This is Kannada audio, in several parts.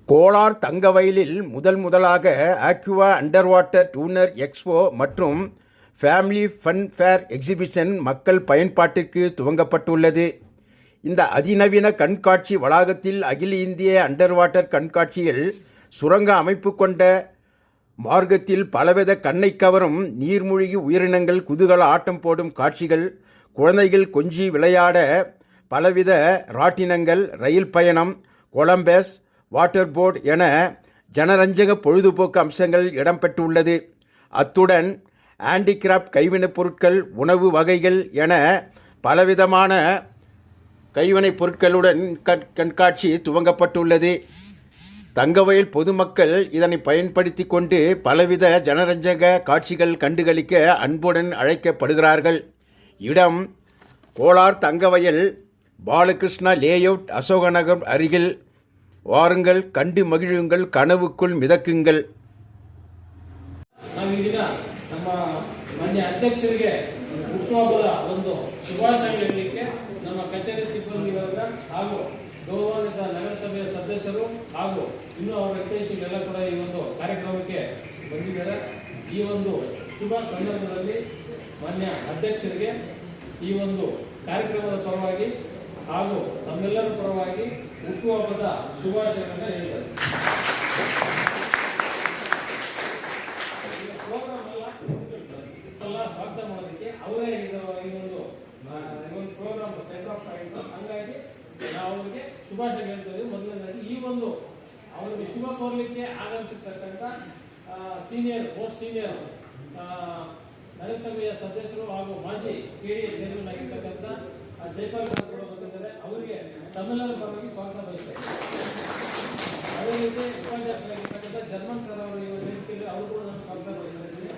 கோலார் தங்கவயலில் முதலாக ஆக்வா அண்டர் வாட்டர் டூனர் எக்ஸ்போ மற்றும் ஃபேமிலி ஃபன் ஃபேர் எக்ஸிபிஷன் மக்கள் பயன்பாட்டிற்கு துவங்கப்பட்டுள்ளது. இந்த அதிநவீன கண்காட்சி வளாகத்தில் அகில இந்திய அண்டர் வாட்டர் கண்காட்சியில் சுரங்க அமைப்பு கொண்ட மார்க்கத்தில் பலவித கண்ணை கவரும் நீர்மூழ்கி உயிரினங்கள் குதூகல ஆட்டம் போடும் காட்சிகள், குழந்தைகள் கொஞ்சி விளையாட பலவித ராட்டினங்கள், ரயில் பயணம், கொலம்பஸ், வாட்டர் போர்டு என ஜனரஞ்சக பொழுதுபோக்கு அம்சங்கள் இடம்பெற்றுள்ளது. அத்துடன் ஹேண்டிகிராஃப்ட் கைவினைப் பொருட்கள், உணவு வகைகள் என பலவிதமான கைவினைப் பொருட்களுடன் கண்காட்சி துவங்கப்பட்டுள்ளது. தங்கவயல் பொதுமக்கள் இதனை பயன்படுத்தி கொண்டு பலவித ஜனரஞ்சக காட்சிகள் கண்டுகளிக்க அன்புடன் அழைக்கப்படுகிறார்கள். இடம் கோலார் தங்கவயல், பாலகிருஷ்ணா லேஅவுட், அசோகநகர் அருகில். வாருங்கள், கண்டு மகிழுங்கள், கனவுக்குள் மிதக்குங்கள். ನಮ್ಮ ಮಾನ್ಯ ಅಧ್ಯಕ್ಷರಿಗೆ ಹುಟ್ಟುಹಬ್ಬದ ಒಂದು ಶುಭಾಶಯ ಹೇಳಲಿಕ್ಕೆ ನಮ್ಮ ಕಚೇರಿ ಸಿಬ್ಬಂದಿ ವರ್ಗ ಹಾಗೂ ಗೌರವಾನ್ವಿತ ನಗರಸಭೆಯ ಸದಸ್ಯರು ಹಾಗೂ ಇನ್ನೂ ಅವರ ಹಿತೈಷಿಗಳೆಲ್ಲ ಕೂಡ ಈ ಒಂದು ಕಾರ್ಯಕ್ರಮಕ್ಕೆ ಬಂದಿದ್ದಾರೆ. ಈ ಒಂದು ಶುಭ ಸಂದರ್ಭದಲ್ಲಿ ಮಾನ್ಯ ಅಧ್ಯಕ್ಷರಿಗೆ ಈ ಒಂದು ಕಾರ್ಯಕ್ರಮದ ಪರವಾಗಿ ಹಾಗೂ ತಮ್ಮೆಲ್ಲರ ಪರವಾಗಿ ಹುಟ್ಟುಹಬ್ಬದ ಶುಭಾಶಯಗಳನ್ನು ಹೇಳಿದ್ದಾರೆ. ಸ್ವಾಗತ ಮಾಡೋದಕ್ಕೆ ಅವರೇ ಈ ಒಂದು ಪ್ರೋಗ್ರಾಮ್ ಸೆಂಟರ್ ಆಫ್ ಆಗಿತ್ತು. ಹಂಗಾಗಿ ನಾವು ಅವರಿಗೆ ಶುಭಾಶಯ ಹೇಳ್ತೇವೆ. ಮೊದಲನೇದಾಗಿ ಈ ಒಂದು ಅವರಿಗೆ ಶುಭ ಕೋರಲಿಕ್ಕೆ ಆಗಮಿಸಿರ್ತಕ್ಕಂಥ ಮೋಸ್ಟ್ ಸೀನಿಯರ್ ನಗರಸಭೆಯ ಸದಸ್ಯರು ಹಾಗೂ ಮಾಜಿ ಕೆಡಿಎ ಚೇರ್ಮನ್ ಆಗಿರ್ತಕ್ಕಂಥ ಜೈಪಾಲ್ ಕೂಡ ಬಂದಿದ್ದಾರೆ. ಅವರಿಗೆ ತಮ್ಮೆಲ್ಲರ ಪರವಾಗಿ ಸ್ವಾಗತ ಬಯಸ್ತೇವೆ. ಅದೇ ರೀತಿ ಉಪಾಧ್ಯಕ್ಷರಾಗಿರ್ತಕ್ಕಂಥ ಜರ್ಮನ್ ಸರ್ ಅವರು ಈ ವೇದಿಕೆಯಲ್ಲಿ ಅವರು ಕೂಡ ನಾನು ಸ್ವಾಗತ ಬಯಸ್ತಾ ಇದ್ದೀನಿ.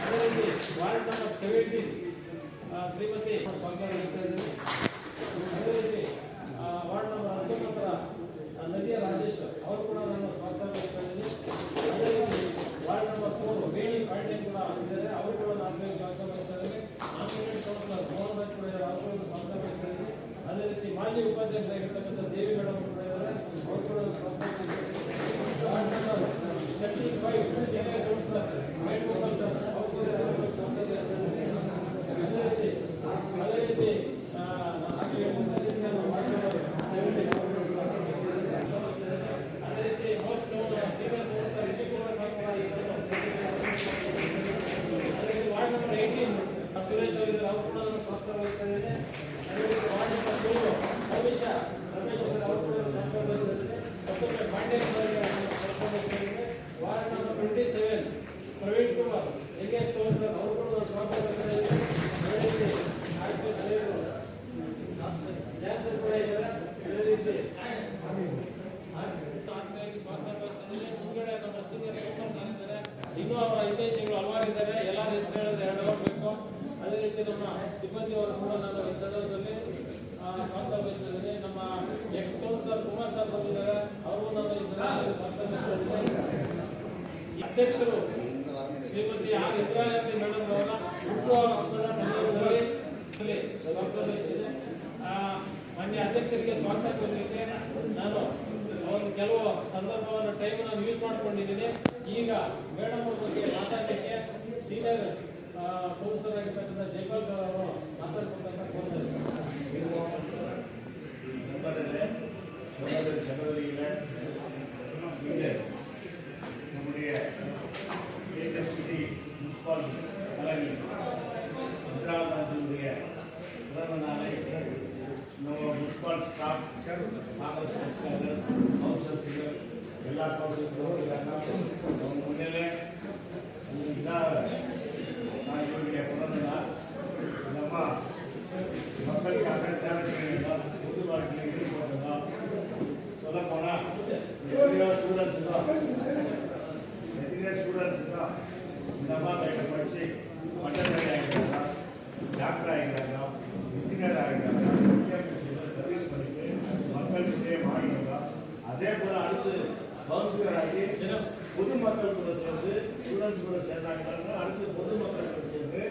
ಅದೇ ರೀತಿ ವಾರ್ಡ್ ನಂಬರ್ 17 ಶ್ರೀಮತಿ ಸ್ವಾಗತ ಬಯಸ್ತಾ ಇದ್ದೀನಿ. ಅದೇ ರೀತಿ ವಾರ್ಡ್ ನಂಬರ್ 19 ನದಿಯ ರಾಜೇಶ್ ಅವರು ಕೂಡ ನಾನು ಸ್ವಾಗತ ಬಯಸ್ತಾ ಇದ್ದೀನಿ. ಅದೇ ರೀತಿ ವಾರ್ಡ್ ನಂಬರ್ 4 ವೇಣಿ ಪಾಂಡೆ ಕೂಡ ಇದ್ದಾರೆ. ಅವರು ಕೂಡ ನಾನು ಸ್ವಾಗತ ಬಯಸ್ತಾ ಇದ್ದೀನಿ. ಆಂಜನೇಯ ಕೌನ್ಸಿಲರ್ ಮೋಹನ್ ರಾಜ್ ಕೂಡ ಇದ್ದಾರೆ. ಅವರು ಕೂಡ ಸ್ವಾಗತ ಬಯಸ್ತಾ ಇದ್ದೀನಿ. ಅದೇ ರೀತಿ ಮಾಜಿ ಉಪಾಧ್ಯಕ್ಷರಾಗಿರ್ತಕ್ಕಂಥ ದೇವಿ ಮೇಡಮ್ ಕೂಡ ಇದ್ದಾರೆ. ಅವರು ಕೂಡ ಸ್ವಾಗತ ಬಯಸ್ತಾ ಇದ್ದೀನಿ. Ward number 35 senior councillor Suresh ಅವರು ಅವರು ಕೂಡ ಸ್ವಾಗತ ಬಯಸ್ತಾ ಇದ್ದೇನೆ. ಅದೇ ರೀತಿ ವಾರ್ಡ್ ನಂಬರ್ 2 ರಮೇಶ್ ಅವರು ಕೂಡ ಸ್ವಾಗತ ಬಯಸ್ತಾ ಇದ್ದೇನೆ. ಮತ್ತೊಮ್ಮೆ ಪಾಂಡೆ ಅವರಿಗೆ ಸ್ವಾಗತ ಬಯಸ್ತಾ ಇದ್ದೇನೆ. Ward number 27 Praveen Kumar NS councillor ಅವರು ಕೂಡ ಸ್ವಾಗತ ಬಯಸ್ತಾ ಇದ್ದೇನೆ. ಅದೇ ರೀತಿ ಜಾನ್ಸನ್ ಕೂಡ ಇದ್ದಾರೆ. ಅದೇ ರೀತಿ ಸ್ವಾಗತ ಬಯಸ್ತಾ ಇದ್ದೇನೆ. ಮುಂದ್ಗಡೆ ನಮ್ಮ ಸೀನಿಯರ್ ಕೌನ್ಸಿಲರ್ ಇದ್ದಾರೆ. ಇನ್ನೂ ಅವರ ಹಿತೈಷಿಗಳು ಹಲವಾರು ಇದ್ದಾರೆ. ಎಲ್ಲರ ಹೆಸರು ಹೇಳಿದ್ರೆ 2 ಅವರ್ ಬೇಕು. ಅದೇ ರೀತಿ ನಮ್ಮ ಸಿಬ್ಬಂದಿಯವರು ಕೂಡ ನಾನು ಈ ಸಂದರ್ಭದಲ್ಲಿ ಸ್ವಾಗತ ಬಯಸ್ತಿದ್ದೇನೆ. ನಮ್ಮ ಎಕ್ಸ್ ಕೌನ್ಸಿಲರ್ ಕುಮಾರ್ ಸರ್ ಬಂದಿದ್ದಾರೆ. ಅವರು ನಾನು ಈ ಸಂದರ್ಭದಲ್ಲಿ ಸ್ವಾಗತ ಬಯಸ್ತಿದ್ದೇನೆ. ಅಧ್ಯಕ್ಷರು ಶ್ರೀಮತಿ ಆರ್ ಇಂದಿರಾ ಗಾಂಧಿ ಮೇಡಮ್ ಅವರ ಹುಟ್ಟುಹಬ್ಬದ ಸಂದರ್ಭದಲ್ಲಿ ಸ್ವಾಗತ ಬಯಸ್ತಿದ್ದೇನೆ. ಮಾನ್ಯ ಅಧ್ಯಕ್ಷರಿಗೆ ಸ್ವಾಗತ ಕೊಡಲಿಕ್ಕೆ ನಾನು ಒಂದು ಕೆಲವು ಸಂದರ್ಭವನ್ನು ಟೈಮನ್ನು ಯೂಸ್ ಮಾಡ್ಕೊಂಡಿದ್ದೀನಿ. ಈಗ ಮೇಡಮ್ ಅವ್ರ ಬಗ್ಗೆ ಮಾತಾಡಲಿಕ್ಕೆ ಸೀನಿಯರ್ ಕೌನ್ಸಿಲರ್ ಆಗಿರ್ತಕ್ಕಂಥ ಜೈಪಾಲ್ ಸರ್ ಅವರು ಮಾತಾಡ್ಬೇಕಂತ ಕೋರ್ತಾರೆ. நம்முடைய சிட்டி முனிசிபால் தலைமை இந்திரா காந்தியுடைய பிறந்த நாளை நம்ம முனிசிபால் ஸ்டாஃப், காங்கிரஸ் கட்சியாளர்கள், கவுன்சிலர்ஸுகள், எல்லா கவுன்சிலர்ஸும் முன்னிலை நான் என்னுடைய பிறந்த நாள். இந்த அம்மா மக்களுக்காக சேவை செய்யறதா, பொது வாழ்க்கையில் ஈடுபடுறதா, சொல்லப்போனால் எத்தனையோ ஸ்டூடெண்ட்ஸு தான் இந்த அம்மா கையில் படித்து பட்டதாரி ஆகிட்டாங்க, டாக்டர் ஆகிட்டாங்க, இன்ஜினியர் ஆகிட்டாங்க, பிஎம்சியில் சர்வீஸ் பண்ணிட்டு மக்களுக்கு மாறினாங்க. அதே போல் அடுத்து கவுன்சிலர் ஆகி பொதுமக்கள் கூட சேர்ந்து ஸ்டூடெண்ட்ஸ் கூட சேர்ந்தாங்க. அடுத்து பொதுமக்கள் கூட சேர்ந்து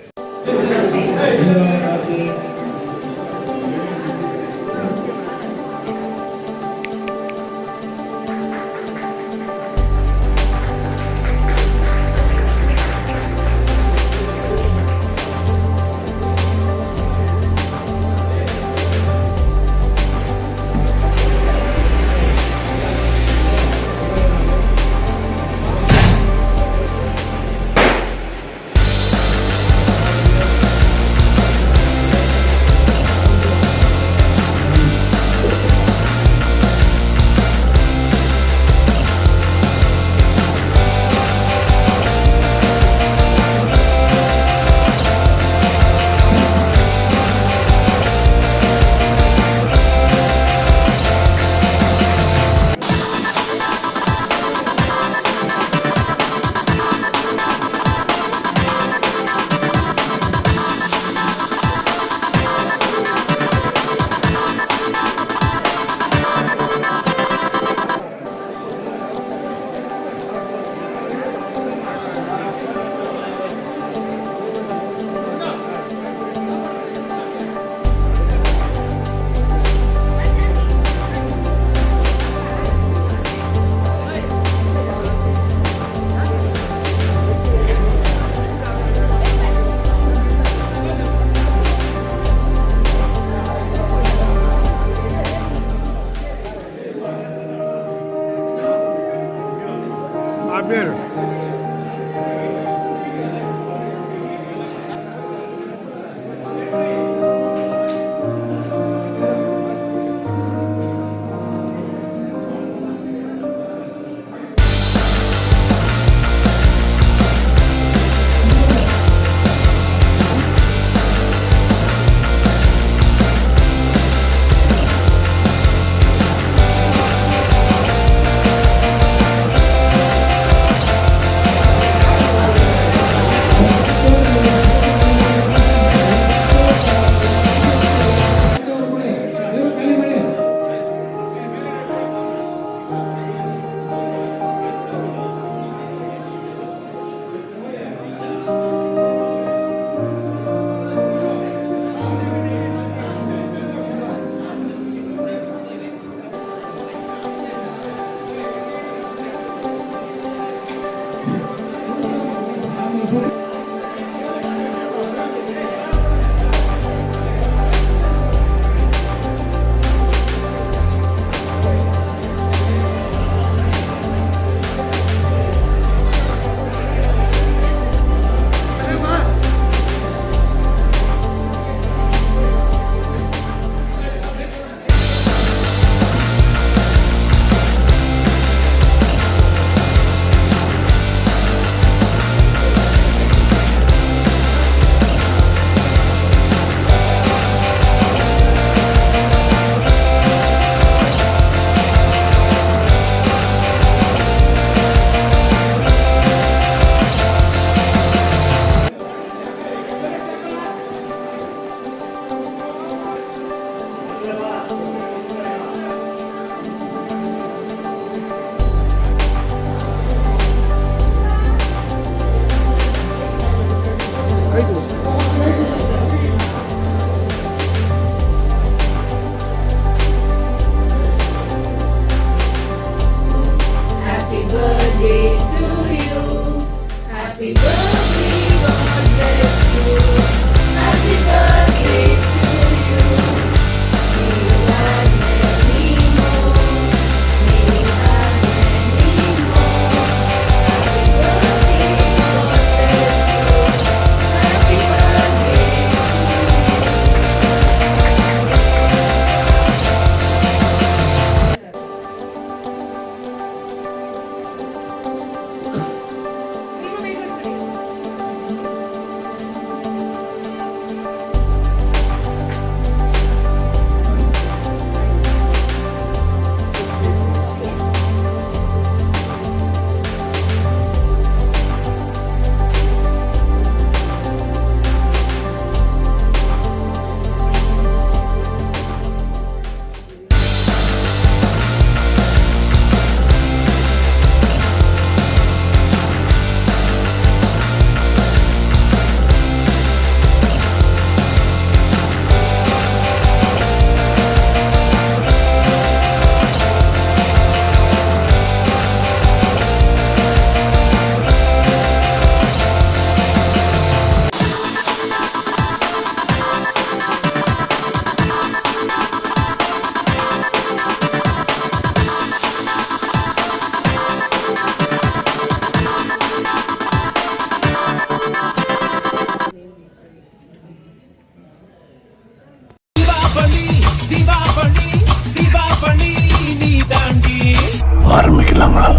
அப்படியே Happy birthday to you. Happy birthday, God bless you. Happy birthday to you. May you have many more. May you have many more. Happy birthday, God bless you. Happy birthday ஆரம்பிக்கலாங்களா?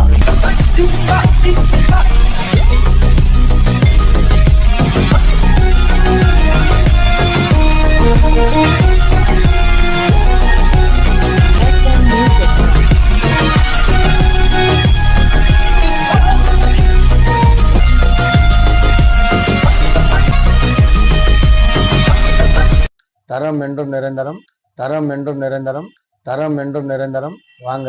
தரம் என்றும் நிரந்தரம், தரம் என்றும் நிரந்தரம், தரம் என்றும் நிரந்தரம். வாங்க.